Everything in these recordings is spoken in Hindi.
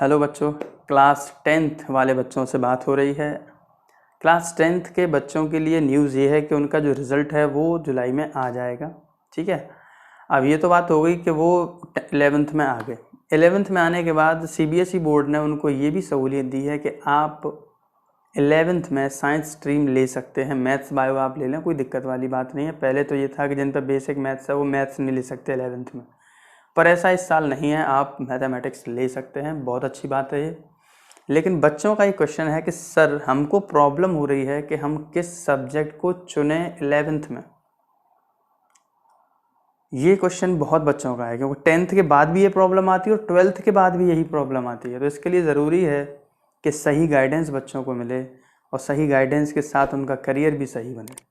हेलो बच्चों, क्लास टेंथ वाले बच्चों से बात हो रही है। क्लास टेंथ के बच्चों के लिए न्यूज़ ये है कि उनका जो रिज़ल्ट है वो जुलाई में आ जाएगा। ठीक है। अब ये तो बात हो गई कि वो 11th में आ गए। 11th में आने के बाद सीबीएसई बोर्ड ने उनको ये भी सहूलियत दी है कि आप 11th में साइंस स्ट्रीम ले सकते हैं। मैथ्स बायो आप ले लें, कोई दिक्कत वाली बात नहीं है। पहले तो ये था कि जिन पर बेसिक मैथ्स है वो मैथ्स नहीं ले सकते 11th में, पर ऐसा इस साल नहीं है, आप मैथमेटिक्स ले सकते हैं। बहुत अच्छी बात है ये। लेकिन बच्चों का ये क्वेश्चन है कि सर हमको प्रॉब्लम हो रही है कि हम किस सब्जेक्ट को चुने 11th में। ये क्वेश्चन बहुत बच्चों का है क्योंकि 10th के बाद भी ये प्रॉब्लम आती है और 12th के बाद भी यही प्रॉब्लम आती है। तो इसके लिए ज़रूरी है कि सही गाइडेंस बच्चों को मिले और सही गाइडेंस के साथ उनका करियर भी सही बने।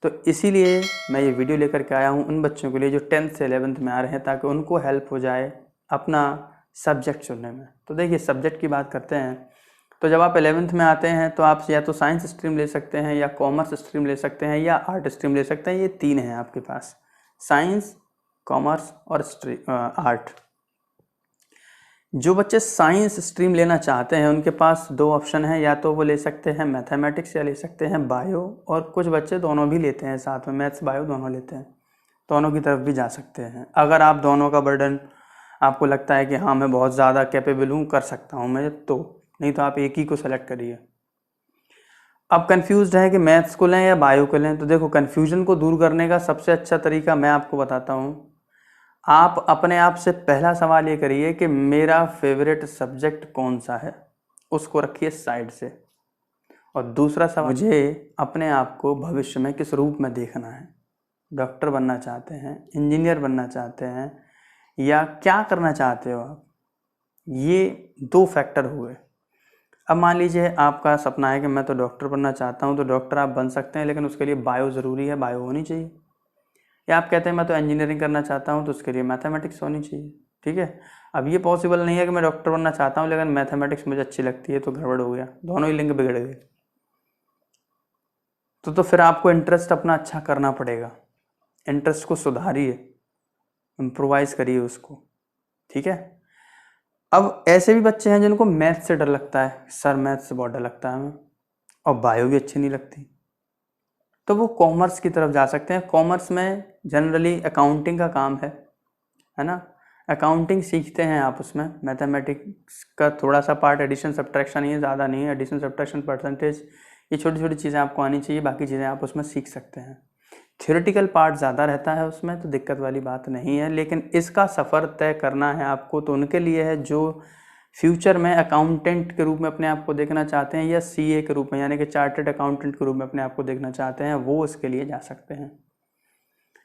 तो इसीलिए मैं ये वीडियो लेकर के आया हूँ उन बच्चों के लिए जो 10th से 11th में आ रहे हैं, ताकि उनको हेल्प हो जाए अपना सब्जेक्ट चुनने में। तो देखिए, सब्जेक्ट की बात करते हैं तो जब आप 11th में आते हैं तो आप या तो साइंस स्ट्रीम ले सकते हैं, या कॉमर्स स्ट्रीम ले सकते हैं, या आर्ट स्ट्रीम ले सकते हैं। ये तीन हैं आपके पास, साइंस, कॉमर्स और आर्ट। जो बच्चे साइंस स्ट्रीम लेना चाहते हैं उनके पास दो ऑप्शन हैं, या तो वो ले सकते हैं मैथमेटिक्स या ले सकते हैं बायो, और कुछ बच्चे दोनों भी लेते हैं साथ में, मैथ्स बायो दोनों लेते हैं। दोनों की तरफ भी जा सकते हैं। अगर आप दोनों का बर्डन आपको लगता है कि हाँ मैं बहुत ज़्यादा कैपेबल हूँ, कर सकता हूँ मैं, तो नहीं तो आप एक ही को सेलेक्ट करिए। अब कंफ्यूज्ड है कि मैथ्स को लें या बायो को लें, तो देखो कन्फ्यूजन को दूर करने का सबसे अच्छा तरीका मैं आपको बताता हूँ। आप अपने आप से पहला सवाल ये करिए कि मेरा फेवरेट सब्जेक्ट कौन सा है, उसको रखिए साइड से। और दूसरा सवाल, मुझे अपने आप को भविष्य में किस रूप में देखना है। डॉक्टर बनना चाहते हैं, इंजीनियर बनना चाहते हैं, या क्या करना चाहते हो आप। ये दो फैक्टर हुए। अब मान लीजिए आपका सपना है कि मैं तो डॉक्टर बनना चाहता हूँ, तो डॉक्टर आप बन सकते हैं, लेकिन उसके लिए बायो ज़रूरी है, बायो होनी चाहिए। या आप कहते हैं मैं तो इंजीनियरिंग करना चाहता हूँ, तो उसके लिए मैथमेटिक्स होनी चाहिए। ठीक है। अब ये पॉसिबल नहीं है कि मैं डॉक्टर बनना चाहता हूँ लेकिन मैथमेटिक्स मुझे अच्छी लगती है, तो गड़बड़ हो गया, दोनों ही लिंक बिगड़ गए। तो फिर आपको इंटरेस्ट अपना अच्छा करना पड़ेगा। इंटरेस्ट को सुधारिए, इम्प्रोवाइज करिए उसको। ठीक है। अब ऐसे भी बच्चे हैं जिनको मैथ से डर लगता है, सर मैथ से बहुत डर लगता है हमें, और बायो भी अच्छी नहीं लगती, तो वो कॉमर्स की तरफ जा सकते हैं। कॉमर्स में जनरली अकाउंटिंग का काम है ना। अकाउंटिंग सीखते हैं आप उसमें। मैथमेटिक्स का थोड़ा सा पार्ट एडिशन सब्ट्रैक्शन ही है, ज़्यादा नहीं है। एडिशन सब्ट्रैक्शन परसेंटेज, ये छोटी छोटी चीज़ें आपको आनी चाहिए, बाकी चीज़ें आप उसमें सीख सकते हैं। थ्योरेटिकल पार्ट ज़्यादा रहता है उसमें, तो दिक्कत वाली बात नहीं है। लेकिन इसका सफ़र तय करना है आपको, तो उनके लिए है जो फ्यूचर में अकाउंटेंट के रूप में अपने आप को देखना चाहते हैं, या सीए के रूप में यानी कि चार्टर्ड अकाउंटेंट के रूप में अपने आप को देखना चाहते हैं, वो उसके लिए जा सकते हैं।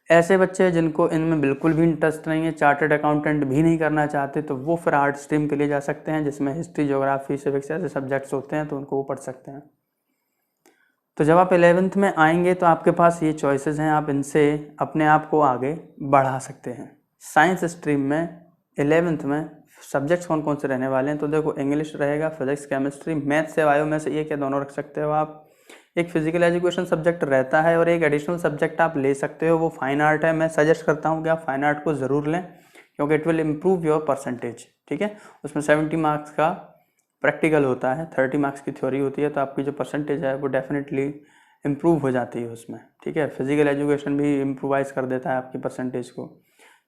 ऐसे बच्चे जिनको इनमें बिल्कुल भी इंटरेस्ट नहीं है, चार्टर्ड अकाउंटेंट भी नहीं करना चाहते, तो वो फिर आर्ट स्ट्रीम के लिए जा सकते हैं, जिसमें हिस्ट्री, ज्योग्राफी, सिविक्स ऐसे सब्जेक्ट्स होते हैं, तो उनको वो पढ़ सकते हैं। तो जब आप 11th में आएंगे तो आपके पास ये चॉइसेस हैं, आप इनसे अपने आप को आगे बढ़ा सकते हैं। साइंस स्ट्रीम में 11th में सब्जेक्ट्स कौन कौन से रहने वाले हैं, तो देखो इंग्लिश रहेगा, फिजिक्स, केमिस्ट्री, मैथ्स से बायो में से एक या दोनों रख सकते हो आप। एक फिजिकल एजुकेशन सब्जेक्ट रहता है, और एक एडिशनल सब्जेक्ट आप ले सकते हो, वो फाइन आर्ट है। मैं सजेस्ट करता हूँ कि आप फाइन आर्ट को ज़रूर लें, क्योंकि it will improve your percentage. ठीक है। उसमें 70 मार्क्स का प्रैक्टिकल होता है, 30 मार्क्स की थ्योरी होती है, तो आपकी जो परसेंटेज है वो डेफिनेटली इम्प्रूव हो जाती है उसमें। ठीक है। फिजिकल एजुकेशन भी इम्प्रूवाइज कर देता है आपकी परसेंटेज को।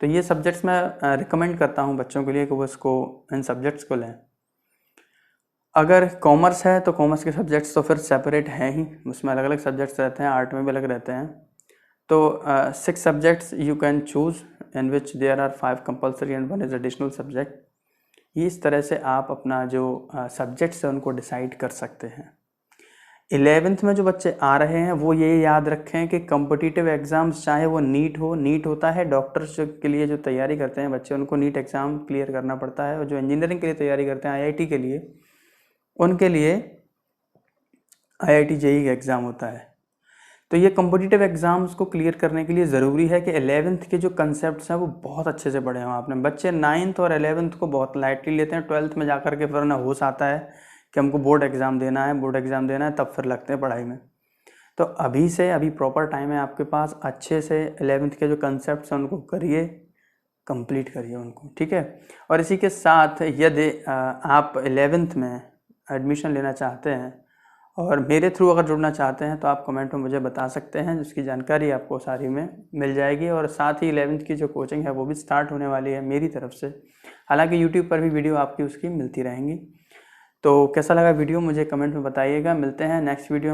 तो ये सब्जेक्ट्स मैं रिकमेंड करता हूँ बच्चों के लिए कि वो इसको, इन सब्जेक्ट्स को लें। अगर कॉमर्स है तो कॉमर्स के सब्जेक्ट्स तो फिर सेपरेट हैं ही, उसमें अलग अलग सब्जेक्ट्स रहते हैं, आर्ट में भी अलग रहते हैं। तो 6 subjects you can choose in which there are 5 compulsory and 1 is additional subject. इस तरह से आप अपना जो सब्जेक्ट्स है उनको डिसाइड कर सकते हैं। 11th में जो बच्चे आ रहे हैं वो ये याद रखें कि कॉम्पिटिटिव एग्ज़ाम्स, चाहे वो नीट हो, नीट होता है डॉक्टर्स के लिए जो तैयारी करते हैं बच्चे, उनको नीट एग्ज़ाम क्लियर करना पड़ता है, और जो इंजीनियरिंग के लिए तैयारी करते हैं आईआईटी के लिए, उनके लिए आईआईटी जेईई का एग्ज़ाम होता है। तो ये कॉम्पिटिटिव एग्ज़ाम्स को क्लियर करने के लिए ज़रूरी है कि 11th के जो कंसेप्ट्स हैं वो बहुत अच्छे से पढ़े हों आपने। बच्चे 9th और 11th को बहुत लाइटली लेते हैं, 12th में जाकर के फिर ना होश आता है कि हमको बोर्ड एग्ज़ाम देना है, बोर्ड एग्ज़ाम देना है, तब फिर लगते हैं पढ़ाई में। तो अभी प्रॉपर टाइम है आपके पास, अच्छे से 11th के जो कंसेप्ट्स हैं उनको करिए, कंप्लीट करिए उनको, ठीक है। और इसी के साथ यदि आप 11th में एडमिशन लेना चाहते हैं और मेरे थ्रू अगर जुड़ना चाहते हैं तो आप कमेंट में मुझे बता सकते हैं, जिसकी जानकारी आपको सारी में मिल जाएगी। और साथ ही 11th की जो कोचिंग है वो भी स्टार्ट होने वाली है मेरी तरफ से, हालांकि यूट्यूब पर भी वीडियो आपकी उसकी मिलती रहेंगी। तो कैसा लगा वीडियो मुझे कमेंट में बताइएगा। मिलते हैं नेक्स्ट वीडियो।